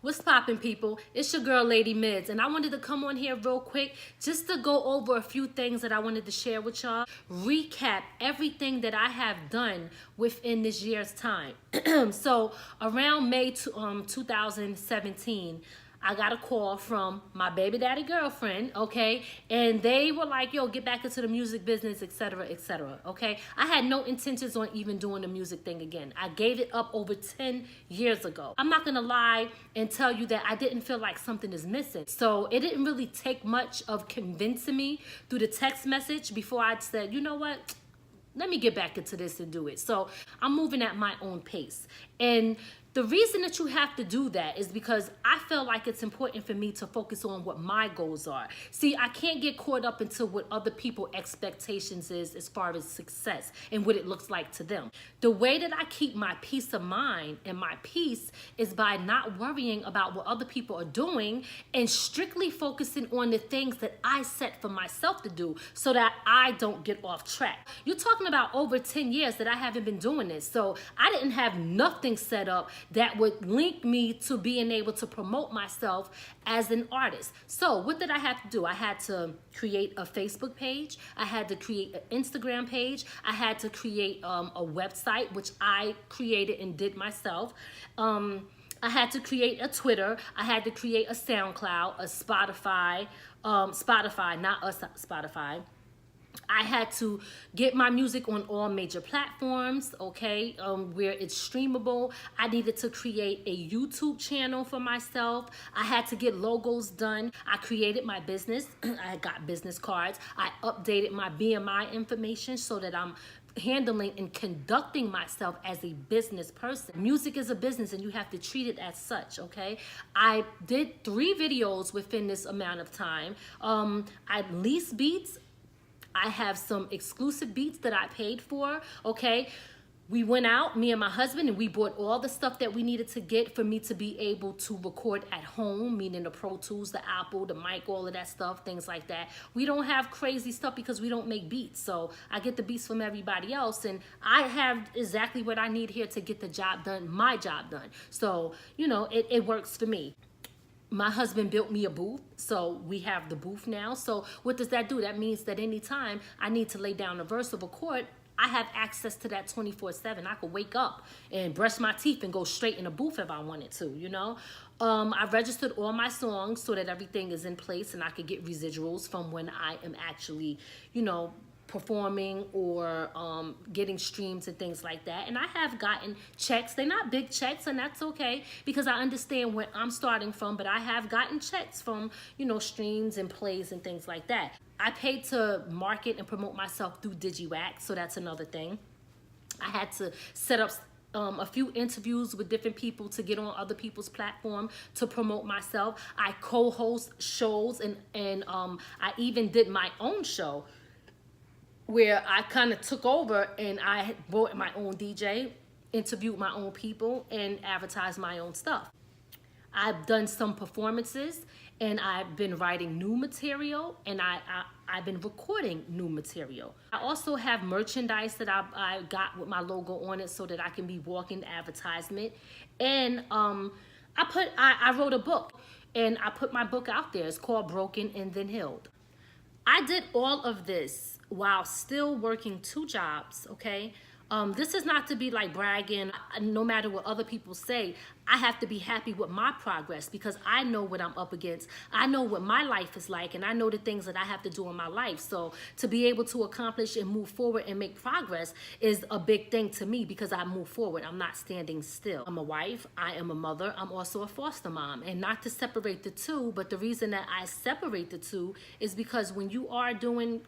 What's poppin', people? It's your girl, Lady Miz, and I wanted to come on here real quick just to go over a few things that I wanted to share with y'all. Recap everything that I have done within this year's time. So around May 2017, I got a call from my baby daddy girlfriend, okay? And they were like, yo, get back into the music business, etc., okay? I had no intentions on even doing the music thing again. I gave it up over 10 years ago. I'm not gonna lie and tell you that I didn't feel like something is missing. So it didn't really take much of convincing me through the text message before I said, you know what? Let me get back into this and do it. So I'm moving at my own pace. And the reason that you have to do that is because I feel like it's important for me to focus on what my goals are. See, I can't get caught up into what other people's expectations is as far as success and what it looks like to them. The way that I keep my peace of mind and my peace is by not worrying about what other people are doing and strictly focusing on the things that I set for myself to do so that I don't get off track. You're talking about over 10 years that I haven't been doing this. So I didn't have nothing set up that would link me to being able to promote myself as an artist. So what did I have to do? I had to create a Facebook page. I had to create an Instagram page. I had to create a website, which I created and did myself. I had to create a Twitter. I had to create a SoundCloud, a Spotify, Spotify. I had to get my music on all major platforms, okay, where it's streamable. I needed to create a YouTube channel for myself. I had to get logos done. I created my business. I got business cards. I updated my BMI information so that I'm handling and conducting myself as a business person. Music is a business and you have to treat it as such, okay? I did 3 videos within this amount of time. I leased beats. I have some exclusive beats that I paid for, okay? We went out, me and my husband, and we bought all the stuff that we needed to get for me to be able to record at home, meaning the Pro Tools, the Apple, the mic, all of that stuff, things like that. We don't have crazy stuff because we don't make beats. So I get the beats from everybody else, and I have exactly what I need here to get the job done, my job done. So, you know, it works for me. My husband built me a booth, so we have the booth now. So what does that do? That means that anytime I need to lay down a verse or record, I have access to that 24/7. I could wake up and brush my teeth and go straight in a booth if I wanted to, you know. I registered all my songs so that everything is in place and I could get residuals from when I am actually, you know, performing or getting streams and things like that. And I have gotten checks. They're not big checks, and that's okay because I understand where I'm starting from, but I have gotten checks from, you know, streams and plays and things like that. I paid to market and promote myself through DigiWax, so that's another thing. I had to set up a few interviews with different people to get on other people's platform to promote myself. I co-host shows and I even did my own show where I kind of took over and I bought my own DJ, interviewed my own people, and advertised my own stuff. I've done some performances, and I've been writing new material, and I've been recording new material. I also have merchandise that I got with my logo on it so that I can be walking advertisement. And I wrote a book, and I put my book out there. It's called Broken and Then Healed. I did all of this while still working 2 jobs, okay? This is not to be like bragging. No matter what other people say, I have to be happy with my progress because I know what I'm up against. I know what my life is like, and I know the things that I have to do in my life. So to be able to accomplish and move forward and make progress is a big thing to me because I move forward. I'm not standing still. I'm a wife. I am a mother. I'm also a foster mom. And not to separate the two, but the reason that I separate the two is because when you are doing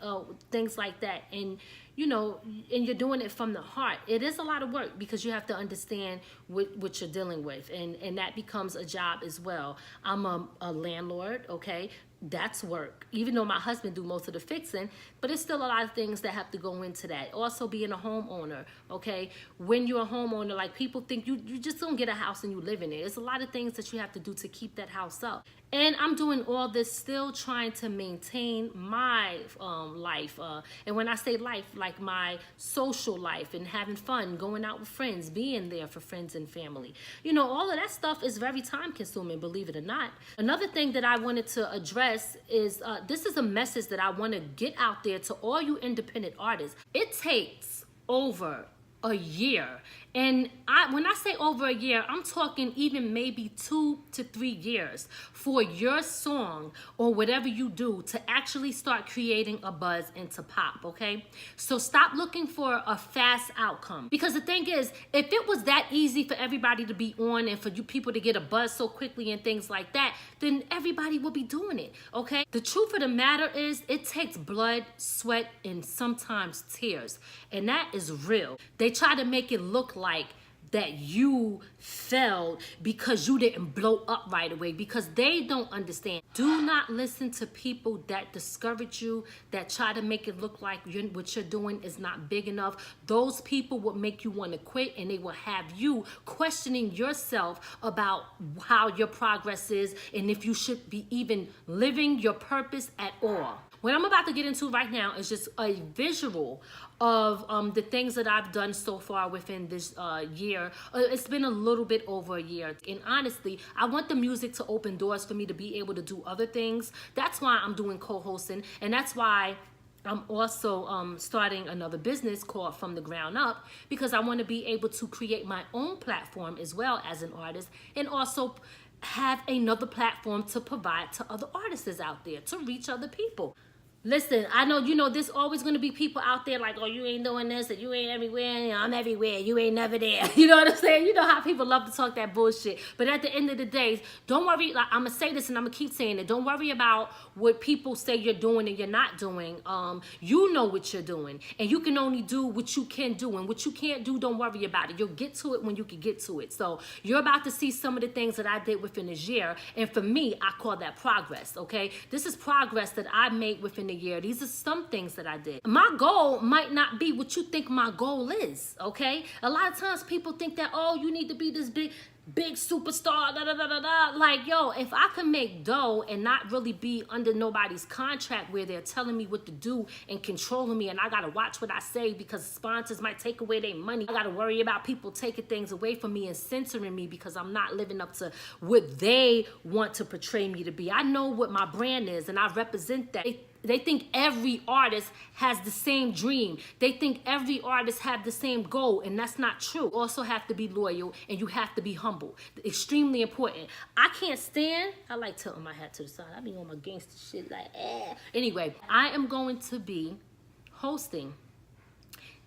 things like that and you know, and you're doing it from the heart, it is a lot of work because you have to understand what you're dealing with, and that becomes a job as well. I'm a landlord, okay? That's work. Even though my husband do most of the fixing, but it's still a lot of things that have to go into that. Also being a homeowner, okay? When you're a homeowner, like people think you just don't get a house and you live in it. There's a lot of things that you have to do to keep that house up. And I'm doing all this still trying to maintain my life. And when I say life, like my social life and having fun, going out with friends, being there for friends and family. You know, all of that stuff is very time consuming, believe it or not. Another thing that I wanted to address is this is a message that I want to get out there to all you independent artists. It takes over a year. And when I say over a year, I'm talking even maybe 2 to 3 years for your song or whatever you do to actually start creating a buzz and to pop, okay? So stop looking for a fast outcome. Because the thing is, if it was that easy for everybody to be on and for you people to get a buzz so quickly and things like that, then everybody will be doing it, okay? The truth of the matter is it takes blood, sweat, and sometimes tears. And that is real. They try to make it look like that you failed because you didn't blow up right away, because they don't understand. Do not listen to people that discourage you, that try to make it look like what you're doing is not big enough. Those people will make you want to quit, and they will have you questioning yourself about how your progress is and if you should be even living your purpose at all. What I'm about to get into right now is just a visual of the things that I've done so far within this year. It's been a little bit over a year. And honestly, I want the music to open doors for me to be able to do other things. That's why I'm doing co-hosting. And that's why I'm also starting another business called From the Ground Up, because I want to be able to create my own platform as well as an artist, and also have another platform to provide to other artists out there, to reach other people. Listen, I know, you know, there's always going to be people out there like, oh, you ain't doing this, and you ain't everywhere, and I'm everywhere, you ain't never there. You know what I'm saying? You know how people love to talk that bullshit. But at the end of the day, don't worry. Like, I'm going to say this and I'm going to keep saying it. Don't worry about what people say you're doing and you're not doing. You know what you're doing, and you can only do what you can do, and what you can't do, don't worry about it. You'll get to it when you can get to it. So you're about to see some of the things that I did within this year, and for me, I call that progress, okay? This is progress that I made within the year. These are some things that I did. My goal might not be what you think my goal is, okay? A lot of times people think that, oh, you need to be this big superstar, da da da da da. Like, yo, if I can make dough and not really be under nobody's contract where they're telling me what to do and controlling me, and I gotta watch what I say because sponsors might take away their money. I gotta worry about people taking things away from me and censoring me because I'm not living up to what they want to portray me to be. I know what my brand is, and I represent that. They think every artist has the same dream. They think every artist have the same goal, and that's not true. You also have to be loyal, and you have to be humble. Extremely important. I can't stand, I like tilting my hat to the side. I be on my gangster shit like, eh. Anyway, I am going to be hosting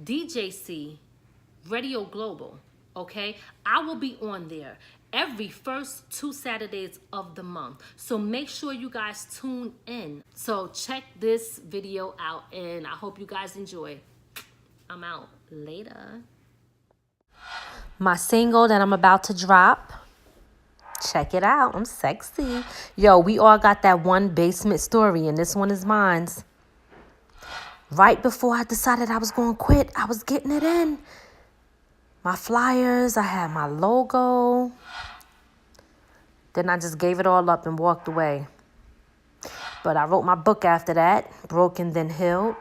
DJC Radio Global, okay? I will be on there every first 2 Saturdays of the month. So make sure you guys tune in. So check this video out, and I hope you guys enjoy. I'm out. Later. My single that I'm about to drop. Check it out. I'm sexy. Yo, we all got that one basement story, and this one is mine. Right before I decided I was going to quit, I was getting it in. My flyers, I had my logo. Then I just gave it all up and walked away. But I wrote my book after that, Broken Then Healed.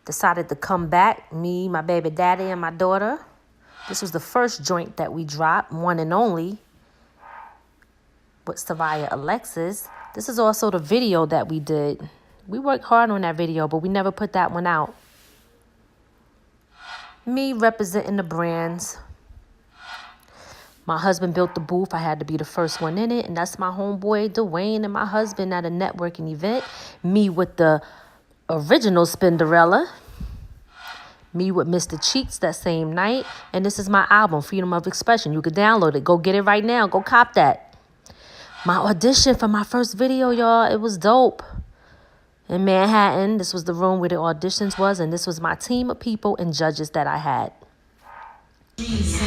Decided to come back, me, my baby daddy, and my daughter. This was the first joint that we dropped, one and only, with Savaya Alexis. This is also the video that we did. We worked hard on that video, but we never put that one out. Me representing the brands. My husband built the booth. I had to be the first one in it. And that's my homeboy, Dwayne, and my husband at a networking event. Me with the original Spinderella. Me with Mr. Cheeks that same night. And this is my album, Freedom of Expression. You can download it. Go get it right now. Go cop that. My audition for my first video, y'all, it was dope. In Manhattan, this was the room where the auditions was, and this was my team of people and judges that I had. Next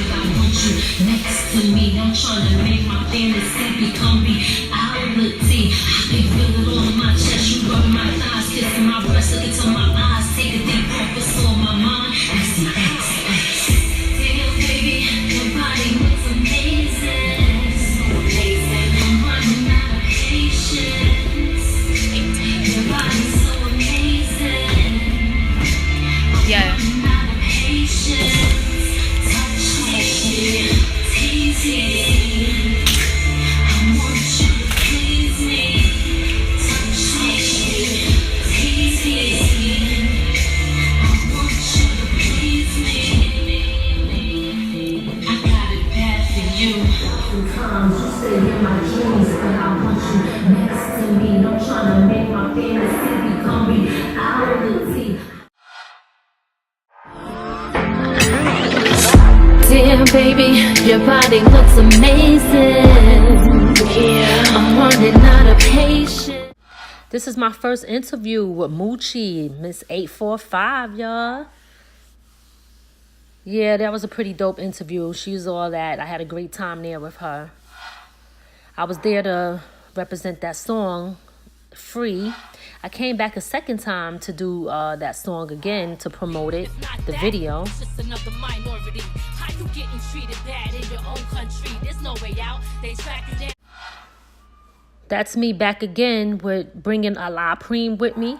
to me, I'm trying to make my fantasy become reality. Sometimes you stay in my dreams, but I want you next to me. I'm trying to make my fantasy become reality. Damn, baby, your body looks amazing. Yeah, I'm running out of patience. This is my first interview with Moochie, Miss 845, y'all. Yeah, that was a pretty dope interview. She was all that. I had a great time there with her. I was there to represent that song, Free. I came back a second time to do that song again to promote it, the video. Just another minority. How you getting treated bad in your own country? There's no way out. They track you down. That's me back again with bringing a La Prime with me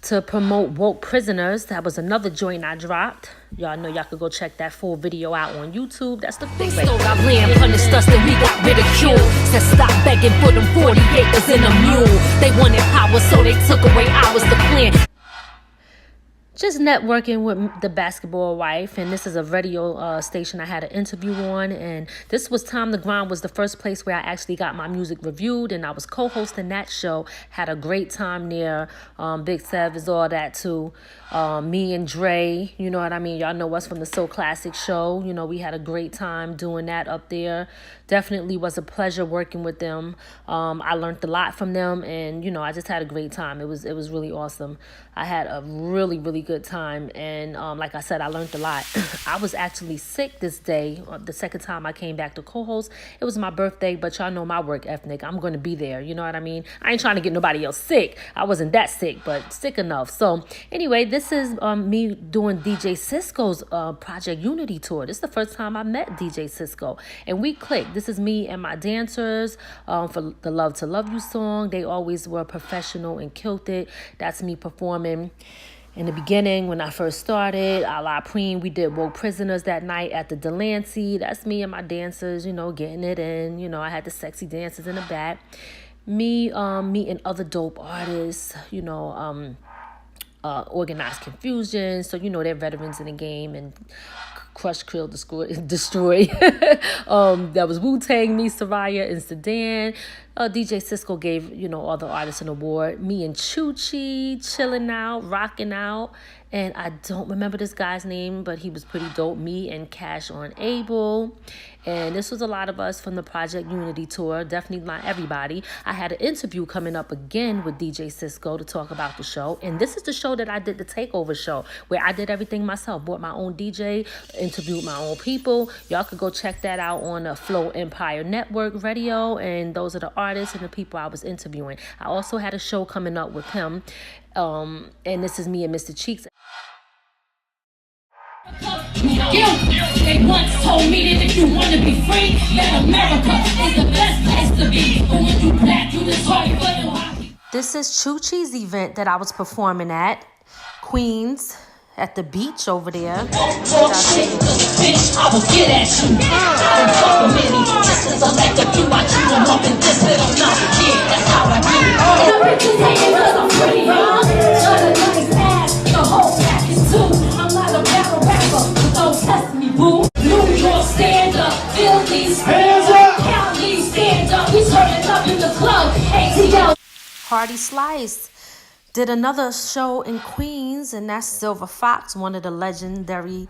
to promote Woke Prisoners. That was another joint I dropped. Y'all know y'all could go check that full video out on YouTube. That's the quick way. They stole our land, punished us, then we got ridiculed. Said stop begging for them 40 acres and a mule. They wanted power, so they took away ours to plan. Just networking with the basketball wife, and this is a radio station I had an interview on, and this was Time to Grind was the first place where I actually got my music reviewed, and I was co-hosting that show. Had a great time there. Big Sev is all that too. Me and Dre, you know what I mean? Y'all know us from the So Classic show. You know, we had a great time doing that up there. Definitely was a pleasure working with them. I learned a lot from them, and you know, I just had a great time. It was really awesome. I had a really good time, and like I said, I learned a lot. I was actually sick this day, the second time I came back to co-host. It was my birthday, but y'all know my work ethic. I'm going to be there, you know what I mean? I ain't trying to get nobody else sick. I wasn't that sick, but sick enough. So anyway, this is me doing DJ Cisco's Project Unity tour. This is the first time I met DJ Cisco, and we clicked. This is me and my dancers for the Love to Love You song. They always were professional and killed it. That's me performing. In the beginning, when I first started, a La Prime, we did Woke Prisoners that night at the Delancey. That's me and my dancers, you know, getting it in. You know, I had the sexy dancers in the back. Me meeting other dope artists, you know, Organized Confusion. So, you know, they're veterans in the game, and Crush, Krill, Destroy. That was Wu-Tang, me, Soraya, and Sedan. DJ Cisco gave, you know, all the artists an award. Me and Chuchi chilling out, rocking out. And I don't remember this guy's name, but he was pretty dope. Me and Cash on Able. And this was a lot of us from the Project Unity tour. Definitely not everybody. I had an interview coming up again with DJ Cisco to talk about the show. And this is the show that I did, the Takeover show, where I did everything myself. Bought my own DJ, interviewed my own people. Y'all could go check that out on the Flow Empire Network radio. And those are the artists and the people I was interviewing. I also had a show coming up with him. And this is me and Mr. Cheeks. They once told me that if you want to be free, that America is the best place to be. But when you black, you the target for your hockey. This is Chuchi's event that I was performing at Queens, at the beach over there. Bitch, I will get at you. I don't fuck with many. Just as I like a few, I chew them up and this little not kid. That's how I do it. The reputation cause I'm pretty young. Shut a nice ass, the whole package too. I'm not a battle rapper, but don't test me, boo. New York, stand up. Philly, stand up. Cali, stand up. We turning up in the club. ATL. Hardy Slice did another show in Queens, and that's Silver Fox, one of the legendary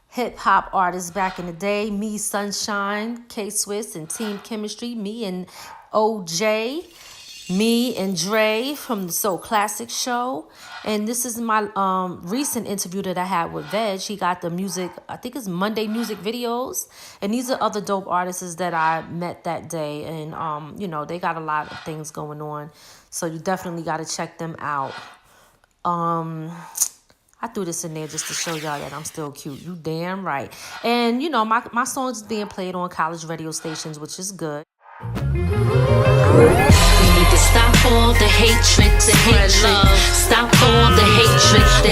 hip-hop artists back in the day. Me, Sunshine, K-Swiss, and Team Chemistry. Me and OJ. Me and Dre from the So Classic show. And this is my recent interview that I had with Veg. He got the music, I think it's Monday music videos. And these are other dope artists that I met that day. And, you know, they got a lot of things going on. So you definitely got to check them out. I threw this in there just to show y'all that I'm still cute. You damn right. And, you know, my songs is being played on college radio stations, which is good. We need to stop all the hatred, Stop all the hatred, We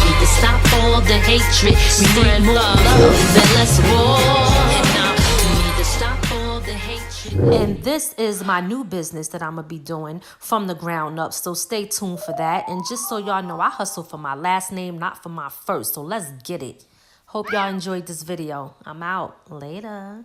need to stop all the hatred. We need more love, then let's roll. We need to stop all the hatred. And this is my new business that I'm going to be doing from the ground up. So stay tuned for that. And just so y'all know, I hustle for my last name, not for my first. So let's get it. Hope y'all enjoyed this video. I'm out. Later.